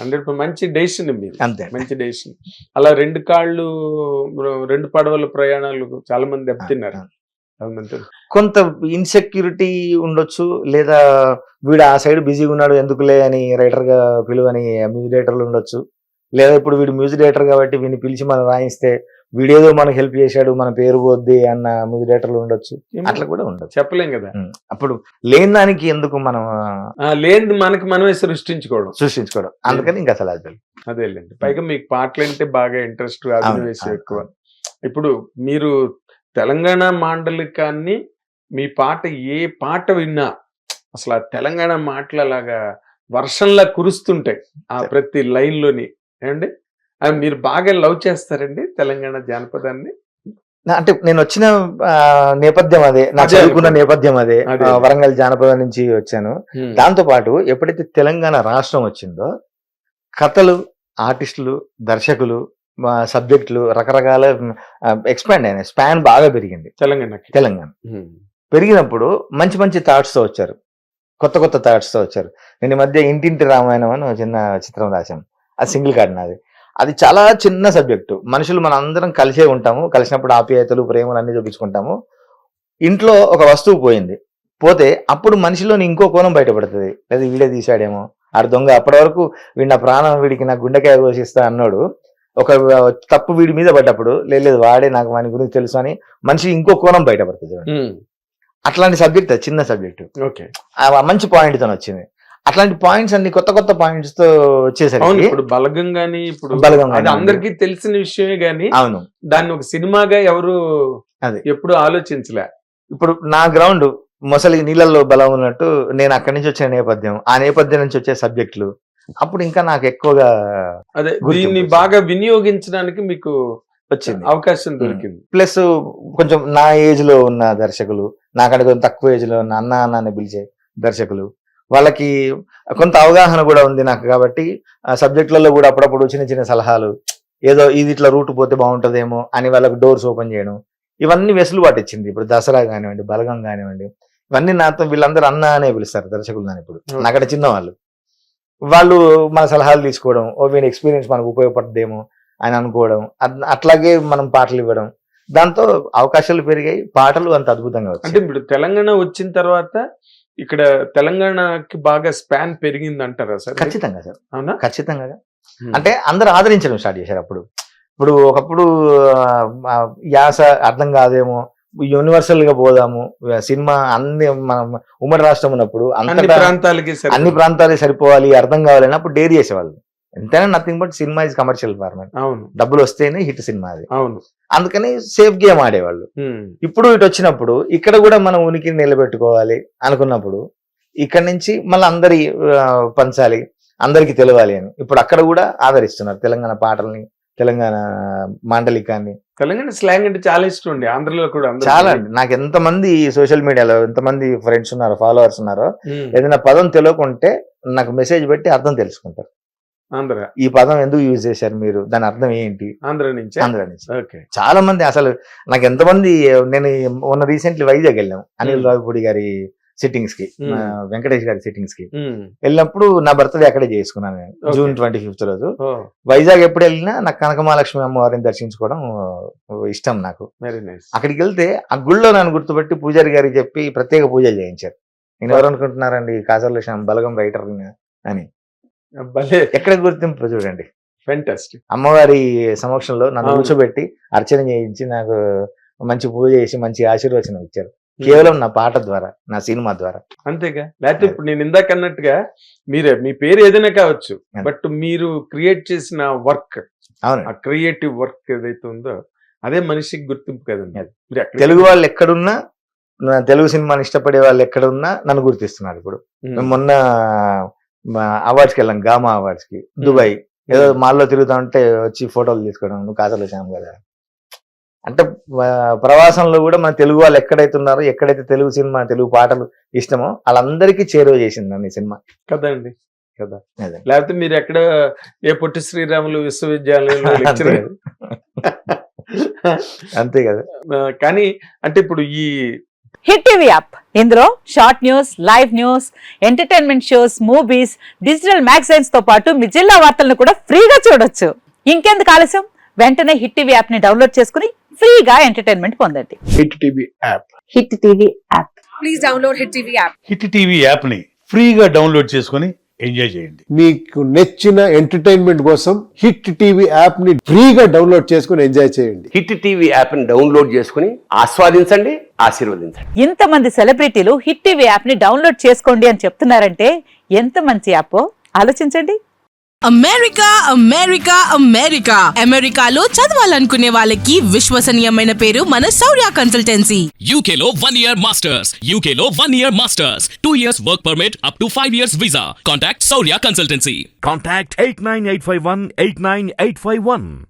100 మంచి డెసిషన్ మీది. అంతే. మంచి డెసిషన్. అలా 2 కాళ్ళు 2 పడవల ప్రయాణాలు చాలా మంది దెబ్బతిన్నారు. అవునంతే. కొంత ఇన్సెక్యూరిటీ ఉండొచ్చు, లేదా వీడు ఆ సైడ్ బిజీగా ఉన్నాడు ఎందుకులే అని రైటర్ గా పిలువని మ్యూజిక్ డైరెక్టర్లు ఉండొచ్చు, లేదా ఇప్పుడు వీడు మ్యూజిక్ డైరెక్టర్ కాబట్టి వీడిని పిలిచి మనం రాయిస్తే వీడేదో మనకు హెల్ప్ చేశాడు మన పేరు పోద్ది అన్న మ్యూజిక్ డైరెక్టర్లు ఉండొచ్చు, అట్లా కూడా ఉండొచ్చు. చెప్పలేం కదా. అప్పుడు లేని దానికి ఎందుకు మనం లేనిది మనకి మనమే సృష్టించుకోవడం. అందుకని ఇంకా అసలు అదేలేండి. పైగా మీకు పాటలు అంటే బాగా ఇంట్రెస్ట్, అభినవేశం ఎక్కువ. ఇప్పుడు మీరు తెలంగాణ మాండలికాన్ని మీ పాట ఏ పాట విన్నా అసలు ఆ తెలంగాణ మాటలు అలాగా వర్షంలా కురుస్తుంటాయి ఆ ప్రతి లైన్ లోని. ఏమండి మీరు బాగా లవ్ చేస్తారండి తెలంగాణ జానపదాన్ని? అంటే నేను వచ్చిన నేపథ్యం అదే, నా చదువుకున్న నేపథ్యం అదే, వరంగల్ జానపదం నుంచి వచ్చాను. దాంతో పాటు ఎప్పుడైతే తెలంగాణ రాష్ట్రం వచ్చిందో కథలు, ఆర్టిస్టులు, దర్శకులు, సబ్జెక్టులు రకరకాల ఎక్స్పాండ్ అయినాయి. స్పాన్ బాగా పెరిగింది తెలంగాణ. పెరిగినప్పుడు మంచి మంచి థాట్స్తో వచ్చారు, కొత్త కొత్త థాట్స్తో వచ్చారు. నేను ఈ మధ్య ఇంటింటి రామాయణం అని ఒక చిన్న చిత్రం రాశాను. అది సింగిల్ కార్డ్ నాది. అది చాలా చిన్న సబ్జెక్టు. మనుషులు మనం అందరం కలిసే ఉంటాము, కలిసినప్పుడు ఆప్యాయతలు, ప్రేమలు అన్ని చూపించుకుంటాము. ఇంట్లో ఒక వస్తువు పోతే అప్పుడు మనిషిలోని ఇంకో కోణం బయటపడుతుంది. లేదా వీడే తీశాడేమో, ఆడు దొంగ, అప్పటి వరకు వీడి నా ప్రాణం, వీడికి నా గుండెకాయ కోసిస్తా అన్నాడు, ఒక తప్పు వీడి మీద పడ్డప్పుడు లేదు వాడే నాకు వాని గురించి తెలుసు అని మనిషి ఇంకో కోణం బయటపడుతుంది. అట్లాంటి సబ్జెక్ట్, చిన్న సబ్జెక్టు, మంచి పాయింట్ తో వచ్చింది. అట్లాంటి పాయింట్స్ అన్ని కొత్త కొత్త పాయింట్స్ తో వచ్చేసరికి ఇప్పుడు బలగం గానీ, ఇప్పుడు అందరికీ తెలిసిన విషయమే గానీ, అవును, దాన్ని ఒక సినిమాగా ఎవరు ఎప్పుడు ఆలోచించలే. ఇప్పుడు నా గ్రౌండ్ మొసలి నీళ్ళల్లో బలం ఉన్నట్టు నేను అక్కడి నుంచి వచ్చిన నేపథ్యం, ఆ నేపథ్యం నుంచి వచ్చే సబ్జెక్టులు, అప్పుడు ఇంకా నాకు ఎక్కువగా అదే దీన్ని బాగా వినియోగించడానికి మీకు వచ్చింది అవకాశం దొరికింది. ప్లస్ కొంచెం నా ఏజ్ లో ఉన్న దర్శకులు, నాకంటే కొంచెం తక్కువ ఏజ్ లో ఉన్న అన్న అని పిలిచే దర్శకులు, వాళ్ళకి కొంత అవగాహన కూడా ఉంది నాకు. కాబట్టి ఆ సబ్జెక్టులలో కూడా అప్పుడప్పుడు చిన్న చిన్న సలహాలు, ఏదో ఇది ఇట్లా రూట్ పోతే బాగుంటుందేమో అని వాళ్ళకి డోర్స్ ఓపెన్ చేయడం, ఇవన్నీ వెసులుబాటు ఇచ్చింది. ఇప్పుడు దసరా కానివ్వండి, బలగం కానివ్వండి, ఇవన్నీ నాతో వీళ్ళందరూ అన్న అనే పిలుస్తారు దర్శకులు. దాని ఇప్పుడు నాకంటే చిన్నవాళ్ళు, వాళ్ళు మన సలహాలు తీసుకోవడం, వీని ఎక్స్పీరియన్స్ మనకు ఉపయోగపడదేమో అని అనుకోవడం, అట్లాగే మనం పాటలు ఇవ్వడం, దాంతో అవకాశాలు పెరిగాయి. పాటలు అంత అద్భుతంగా వచ్చాయి. అంటే ఇప్పుడు తెలంగాణ వచ్చిన తర్వాత ఇక్కడ తెలంగాణకి బాగా స్పాన్ పెరిగింది అంటారా సార్? ఖచ్చితంగా సార్, అవునా, ఖచ్చితంగా. అంటే అందరూ ఆదరించడం స్టార్ట్ చేశారు. ఇప్పుడు ఒకప్పుడు యాస అర్థం కాదేమో, యూనివర్సల్ గా పోదాము, సినిమా అన్ని మనం ఉమ్మడి రాష్ట్రం ఉన్నప్పుడు అన్ని ప్రాంతాలకి సరిపోవాలి, అర్థం కావాలని అప్పుడు డేర్ చేసేవాళ్ళు. ఎంతైనా nothing but cinema is commercial format, డబ్బులు వస్తేనే హిట్ సినిమా అది. అవును, అందుకని సేఫ్ గేమ్ ఆడేవాళ్ళు. ఇప్పుడు ఇటు వచ్చినప్పుడు ఇక్కడ కూడా మనం ఉనికిని నిలబెట్టుకోవాలి అనుకున్నప్పుడు ఇక్కడ నుంచి మళ్ళీ అందరి పంచాలి, అందరికి తెలవాలి అని ఇప్పుడు అక్కడ కూడా ఆదరిస్తున్నారు తెలంగాణ పాటల్ని, తెలంగాణ మాండలికాన్ని. తెలంగాణ స్లాంగ్ అంటే చాలా ఇష్టం అండి, ఆంధ్రలో కూడా చాలా. నాకు ఎంతమంది సోషల్ మీడియాలో ఎంతమంది ఫ్రెండ్స్ ఉన్నారో, ఫాలోవర్స్ ఉన్నారో, ఏదైనా పదం తెలియకుంటే నాకు మెసేజ్ పెట్టి అర్థం తెలుసుకుంటారు. ఈ పదం ఎందుకు యూజ్ చేశారు మీరు, దాని అర్థం ఏంటి, ఆంధ్ర నుంచి. చాలా మంది అసలు నాకు ఎంతమంది, నేను మొన్న రీసెంట్లీ వైజాగ్ వెళ్ళాం అనిల్ రావిపూడి గారి సిట్టింగ్స్ కి, వెంకటేష్ గారి సిట్టింగ్స్ కి వెళ్ళినప్పుడు నా బర్త్డే అక్కడే చేసుకున్నాను నేను, June 25th రోజు. వైజాగ్ ఎప్పుడు వెళ్ళినా నాకు కనకమహాలక్ష్మి అమ్మవారిని దర్శించుకోవడం ఇష్టం నాకు. అక్కడికి వెళ్తే ఆ గుళ్ళో నన్ను గుర్తుపెట్టి పూజారి గారికి చెప్పి ప్రత్యేక పూజలు చేయించారు. నేను ఎవరు అనుకుంటున్నారండి, కాసర్ల శ్యామ్ బలగం రైటర్ అని. ఎక్కడ గుర్తింపు చూడండి, ఫెంటాస్టిక్. అమ్మవారి సమక్షంలో నన్ను కూర్చోబెట్టి అర్చన చేయించి నాకు మంచి పూజ చేసి మంచి ఆశీర్వచనం ఇచ్చారు, కేవలం నా పాట ద్వారా, నా సినిమా ద్వారా. అంతేగా, లేకపోతే ఇప్పుడు నేను ఇందాక అన్నట్టుగా మీ పేరు ఏదైనా కావచ్చు, బట్ మీరు క్రియేట్ చేసిన వర్క్, ఆ క్రియేటివ్ వర్క్ ఏదైతే ఉందో అదే మనిషికి గుర్తింపు కదండి. తెలుగు వాళ్ళు ఎక్కడున్నా, తెలుగు సినిమాని ఇష్టపడే వాళ్ళు ఎక్కడున్నా నన్ను గుర్తిస్తున్నారు. ఇప్పుడు మొన్న అవార్డ్స్కి వెళ్ళాం, గామా అవార్డ్స్ కి దుబాయ్, ఏదో మాల్లో తిరుగుతా ఉంటే వచ్చి ఫోటోలు తీసుకోవడం, నువ్వు కాసర్ల శ్యామ్ కదా అంటే. ప్రవాసంలో కూడా మన తెలుగు వాళ్ళు ఎక్కడైతే ఉన్నారో, ఎక్కడైతే తెలుగు సినిమా, తెలుగు పాటలు ఇష్టమో వాళ్ళందరికీ చేరువ చేసింది ఈ సినిమా కదండి కదా. లేకపోతే మీరు ఎక్కడ ఏ పొట్టి శ్రీరాములు విశ్వవిద్యాలయంలో లెక్చరర్ అంతే కదా. కానీ అంటే ఇప్పుడు ఈ హిట్ టీవీ యాప్ ఇందులో short news, live news, entertainment shows, movies, digital magazines తో పాటు మీ జిల్లా వార్తలను కూడా ఫ్రీగా చూడొచ్చు. ఇంకెందుకు ఆలస్యం, వెంటనే హిట్ టీవీ యాప్ ని డౌన్లోడ్ చేసుకుని ఫ్రీగా ఎంటర్టైన్మెంట్ పొందండి. Hit TV app. Hit TV app. Please download Hit TV app. Hit TV యాప్ని ఫ్రీగా డౌన్లోడ్ చేసుకొని ఎంజాయ్ చేయండి. మీకు నచ్చిన ఎంటర్టైన్మెంట్ కోసం హిట్ టీవీ యాప్ ని ఫ్రీగా డౌన్లోడ్ చేసుకుని ఎంజాయ్ చేయండి. హిట్ టీవీ యాప్ని డౌన్లోడ్ చేసుకుని ఆస్వాదించండి, ఆశీర్వదించండి. ఇంతమంది సెలబ్రిటీలు హిట్ టీవీ యాప్ ని డౌన్లోడ్ చేసుకోండి అని చెప్తున్నారంటే ఎంత మంచి యాప్ ఆలోచించండి. అమెరికా అమెరికా అమెరికా అమెరికాలో చదవాలనుకునే వాళ్ళకి విశ్వసనీయమైన పేరు మన శౌర్య consultancy. UK Law 1 Year Masters. UK Law 1 Year Masters. 2 years work permit up to 5 years visa. Contact Saurya Consultancy. Contact 89851 89851.